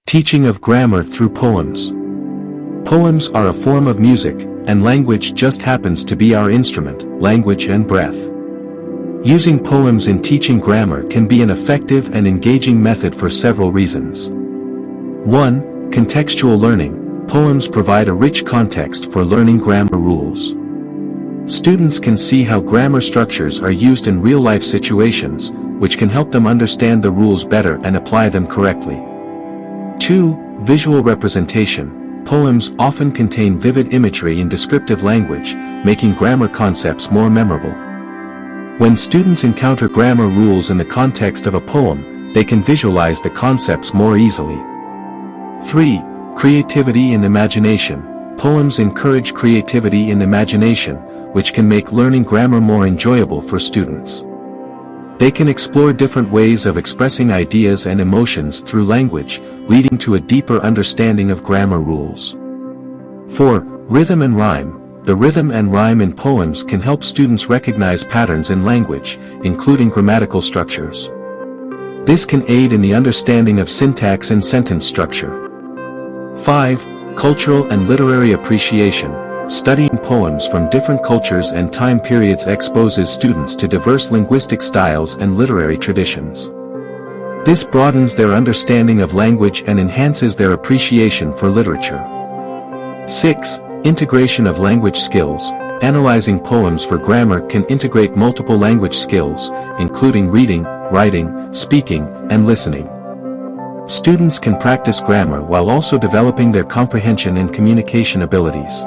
Teaching of grammar through poems. Poems are a form of music, and language just happens to be our instrument, language and breath. Using poems in teaching grammar can be an effective and engaging method for several reasons. 1. Contextual learning. Poems provide a rich context for learning grammar rules. Students can see how grammar structures are used in real-life situations, which can help them understand the rules better and apply them correctly. 2. Visual representation. Poems often contain vivid imagery in descriptive language, making grammar concepts more memorable. When students encounter grammar rules in the context of a poem, they can visualize the concepts more easily. 3. Creativity and imagination. Poems encourage creativity and imagination, which can make learning grammar more enjoyable for students. They can explore different ways of expressing ideas and emotions through language, leading to a deeper understanding of grammar rules. 4. Rhythm and rhyme. The rhythm and rhyme in poems can help students recognize patterns in language, including grammatical structures. This can aid in the understanding of syntax and sentence structure. 5. Cultural and literary appreciation. Studying poems from different cultures and time periods exposes students to diverse linguistic styles and literary traditions. This broadens their understanding of language and enhances their appreciation for literature. 6. Integration of language skills. Analyzing poems for grammar can integrate multiple language skills, including reading, writing, speaking, and listening. Students can practice grammar while also developing their comprehension and communication abilities.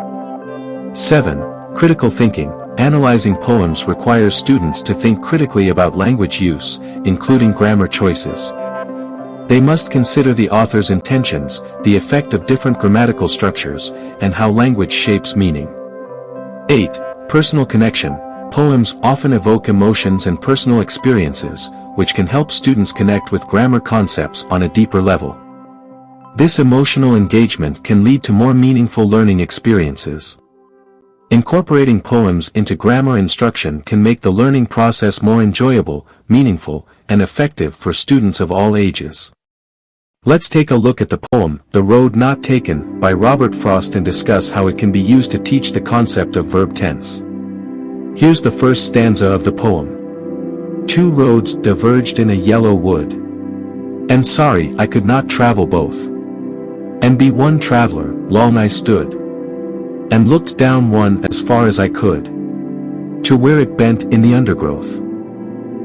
7. Critical thinking. Analyzing poems requires students to think critically about language use, including grammar choices. They must consider the author's intentions, the effect of different grammatical structures, and how language shapes meaning. 8. Personal connection. Poems often evoke emotions and personal experiences, which can help students connect with grammar concepts on a deeper level. This emotional engagement can lead to more meaningful learning experiences. Incorporating poems into grammar instruction can make the learning process more enjoyable, meaningful, and effective for students of all ages. Let's take a look at the poem, The Road Not Taken, by Robert Frost and discuss how it can be used to teach the concept of verb tense. Here's the first stanza of the poem. Two roads diverged in a yellow wood. And sorry I could not travel both. And be one traveler, long I stood. And looked down one as far as I could, to where it bent in the undergrowth.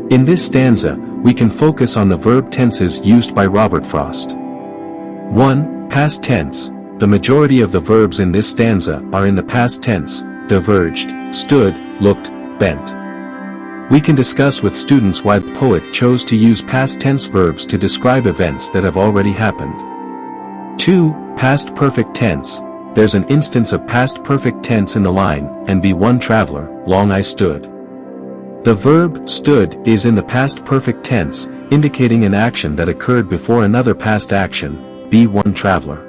In this stanza, we can focus on the verb tenses used by Robert Frost. 1. Past tense. The majority of the verbs in this stanza are in the past tense: diverged, stood, looked, bent. We can discuss with students why the poet chose to use past tense verbs to describe events that have already happened. 2. Past perfect tense. There's an instance of past perfect tense in the line, and be one traveler, long I stood. The verb stood is in the past perfect tense, indicating an action that occurred before another past action, be one traveler.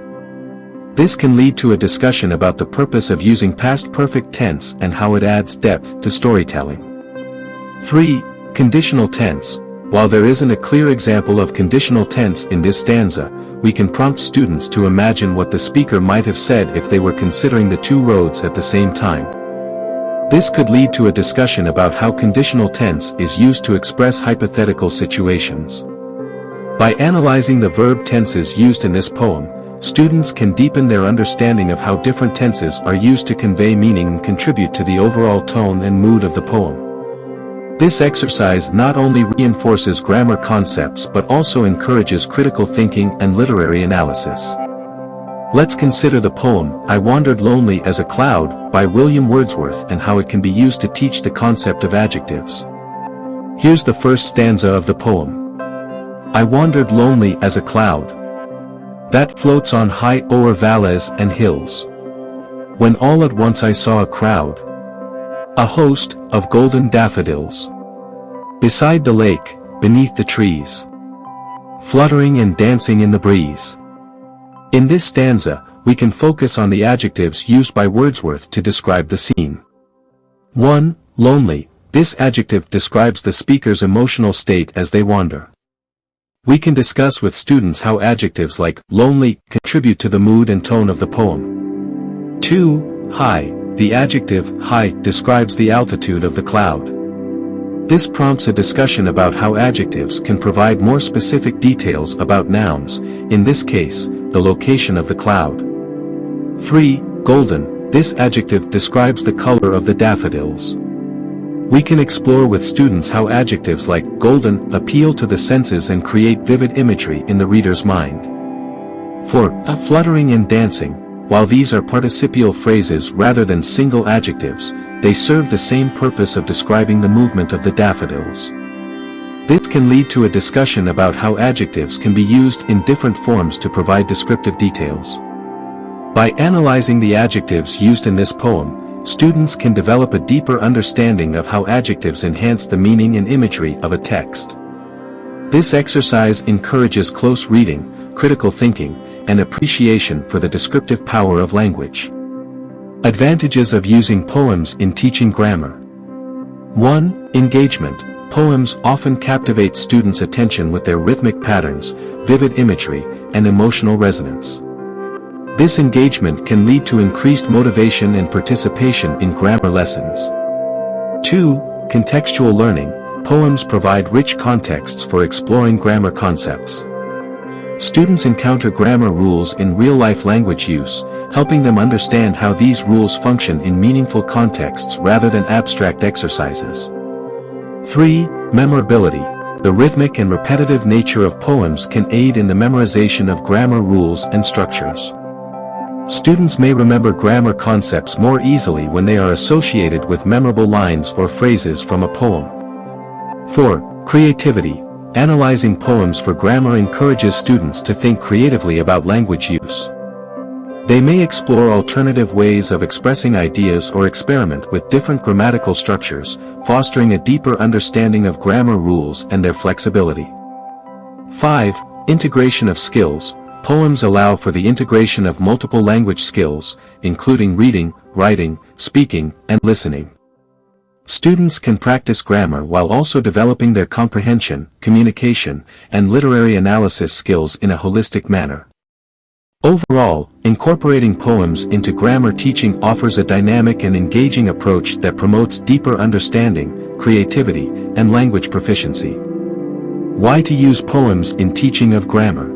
This can lead to a discussion about the purpose of using past perfect tense and how it adds depth to storytelling. 3. Conditional tense. While there isn't a clear example of conditional tense in this stanza, we can prompt students to imagine what the speaker might have said if they were considering the two roads at the same time. This could lead to a discussion about how conditional tense is used to express hypothetical situations. By analyzing the verb tenses used in this poem, students can deepen their understanding of how different tenses are used to convey meaning and contribute to the overall tone and mood of the poem. This exercise not only reinforces grammar concepts but also encourages critical thinking and literary analysis. Let's consider the poem, I Wandered Lonely as a Cloud, by William Wordsworth, and how it can be used to teach the concept of adjectives. Here's the first stanza of the poem. I wandered lonely as a cloud that floats on high o'er valleys and hills, when all at once I saw a crowd, a host of golden daffodils, beside the lake, beneath the trees, fluttering and dancing in the breeze. In this stanza, we can focus on the adjectives used by Wordsworth to describe the scene. 1. Lonely. This adjective describes the speaker's emotional state as they wander. We can discuss with students how adjectives like lonely contribute to the mood and tone of the poem. 2. High. The adjective high describes the altitude of the cloud. This prompts a discussion about how adjectives can provide more specific details about nouns, in this case, the location of the cloud. 3. Golden. This adjective describes the color of the daffodils. We can explore with students how adjectives like golden appeal to the senses and create vivid imagery in the reader's mind. 4. Fluttering and dancing. While these are participial phrases rather than single adjectives, they serve the same purpose of describing the movement of the daffodils. This can lead to a discussion about how adjectives can be used in different forms to provide descriptive details. By analyzing the adjectives used in this poem, students can develop a deeper understanding of how adjectives enhance the meaning and imagery of a text. This exercise encourages close reading, critical thinking, and appreciation for the descriptive power of language. Advantages of using poems in teaching grammar. 1. Engagement. Poems often captivate students' attention with their rhythmic patterns, vivid imagery, and emotional resonance. This engagement can lead to increased motivation and participation in grammar lessons. 2. Contextual learning. Poems provide rich contexts for exploring grammar concepts. Students encounter grammar rules in real-life language use, helping them understand how these rules function in meaningful contexts rather than abstract exercises. 3. Memorability. The rhythmic and repetitive nature of poems can aid in the memorization of grammar rules and structures. Students may remember grammar concepts more easily when they are associated with memorable lines or phrases from a poem. 4. Creativity. Analyzing poems for grammar encourages students to think creatively about language use. They may explore alternative ways of expressing ideas or experiment with different grammatical structures, fostering a deeper understanding of grammar rules and their flexibility. 5. Integration of skills. Poems allow for the integration of multiple language skills, including reading, writing, speaking, and listening. Students can practice grammar while also developing their comprehension, communication, and literary analysis skills in a holistic manner. Overall, incorporating poems into grammar teaching offers a dynamic and engaging approach that promotes deeper understanding, creativity, and language proficiency. Why to use poems in teaching of grammar?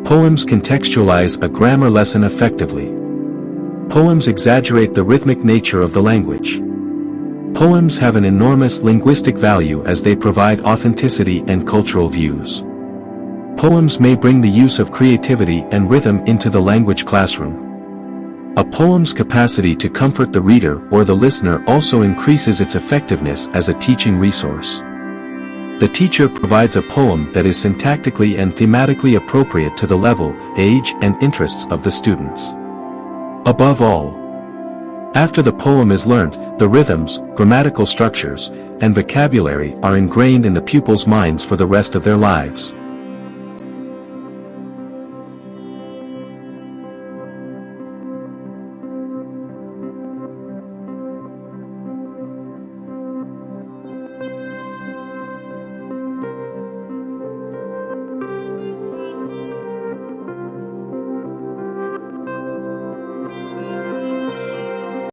Poems contextualize a grammar lesson effectively. Poems exaggerate the rhythmic nature of the language. Poems have an enormous linguistic value as they provide authenticity and cultural views. Poems may bring the use of creativity and rhythm into the language classroom. A poem's capacity to comfort the reader or the listener also increases its effectiveness as a teaching resource. The teacher provides a poem that is syntactically and thematically appropriate to the level, age, and interests of the students. Above all, after the poem is learnt, the rhythms, grammatical structures, and vocabulary are ingrained in the pupils' minds for the rest of their lives.